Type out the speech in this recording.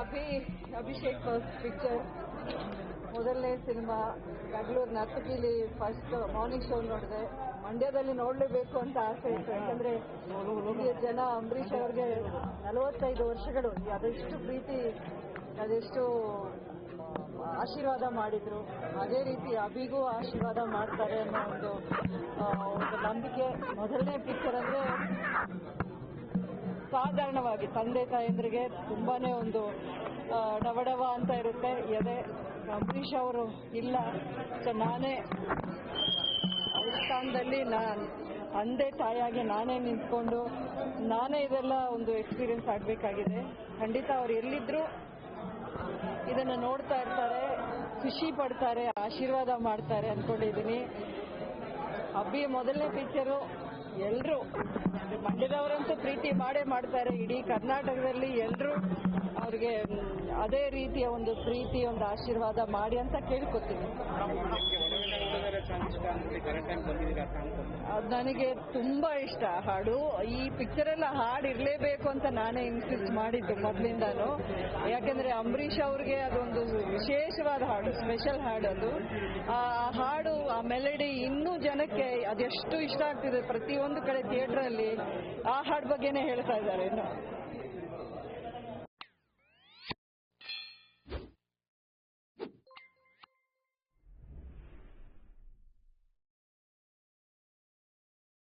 Abhishek first picture, ಮೊದಲನೇ ಸಿನಿಮಾ. ಬೆಂಗಳೂರು ನರ್ತಕಿಲಿ ಫಸ್ಟ್ ಮಾರ್ನಿಂಗ್ ಶೋ ನೋಡಿದೆ. ಮಂಡ್ಯದಲ್ಲಿ ನೋಡಲೇಬೇಕು ಅಂತ ಆಸೆ ಇತ್ತು. ಯಾಕಂದರೆ ಇಲ್ಲಿ ಜನ ಅಂಬರೀಷ್ ಅವ್ರಿಗೆ 45 ವರ್ಷಗಳು ಅದೆಷ್ಟು ಪ್ರೀತಿ, ಅದೆಷ್ಟು ಆಶೀರ್ವಾದ ಮಾಡಿದ್ರು. ಅದೇ ರೀತಿ ಅಭಿಗೂ ಆಶೀರ್ವಾದ ಮಾಡ್ತಾರೆ ಅನ್ನೋ ಒಂದು ನಂಬಿಕೆ. ಮೊದಲನೇ ಪಿಕ್ಚರ್ ಅಂದರೆ ಸಾಧಾರಣವಾಗಿ ತಂದೆ ತಾಯಂದ್ರಿಗೆ ತುಂಬಾನೇ ಒಂದು ಡವಡವ ಅಂತ ಇರುತ್ತೆ ಎದೆ. ಅಂಬರೀಷ್ ಅವರು ಇಲ್ಲ, ಸೊ ನಾನೇ ಅವ್ರ ಸ್ಥಾನದಲ್ಲಿ ತಂದೆ ತಾಯಿಯಾಗಿ ನಾನೇ ನಿಂತ್ಕೊಂಡು ನಾನೇ ಇದೆಲ್ಲ ಒಂದು ಎಕ್ಸ್ಪೀರಿಯನ್ಸ್ ಆಗಬೇಕಾಗಿದೆ. ಖಂಡಿತ ಅವ್ರು ಎಲ್ಲಿದ್ರು ಇದನ್ನು ನೋಡ್ತಾ ಇರ್ತಾರೆ, ಖುಷಿ ಪಡ್ತಾರೆ, ಆಶೀರ್ವಾದ ಮಾಡ್ತಾರೆ ಅಂದ್ಕೊಂಡಿದ್ದೀನಿ. ಅಬ್ಬಿ ಮೊದಲನೇ ಪಿಕ್ಚರು ಎಲ್ಲರೂ ಮಂಡ್ಯದವರಂತೂ ಪ್ರೀತಿ ಮಾಡೇ ಮಾಡ್ತಾರೆ. ಇಡೀ ಕರ್ನಾಟಕದಲ್ಲಿ ಎಲ್ಲರೂ ಅವ್ರಿಗೆ ಅದೇ ರೀತಿಯ ಒಂದು ಪ್ರೀತಿ, ಒಂದು ಆಶೀರ್ವಾದ ಮಾಡಿ ಅಂತ ಕೇಳ್ಕೊತೀನಿ. ನನಗೆ ತುಂಬಾ ಇಷ್ಟ ಹಾಡು. ಈ ಪಿಕ್ಚರೆಲ್ಲ ಹಾಡು ಇರಲೇಬೇಕು ಅಂತ ನಾನೇ ಇನ್ಸಿಸ್ಟ್ ಮಾಡಿದ್ದು ಮೊದಲಿಂದಾನು. ಯಾಕೆಂದ್ರೆ ಅಂಬರೀಷ್ ಅವ್ರಿಗೆ ಅದೊಂದು ವಿಶೇಷವಾದ ಹಾಡು, ಸ್ಪೆಷಲ್ ಹಾಡು ಅದು. ಆ ಹಾಡು, ಆ ಮೆಲಡಿ ಇನ್ನೂ ಜನಕ್ಕೆ ಅದೆಷ್ಟು ಇಷ್ಟ ಆಗ್ತಿದೆ. ಪ್ರತಿಯೊಂದು ಕಡೆ ಥಿಯೇಟರ್ ಅಲ್ಲಿ ಆ ಹಾಡು ಬಗ್ಗೆನೇ ಹೇಳ್ತಾ ಇದ್ದಾರೆ.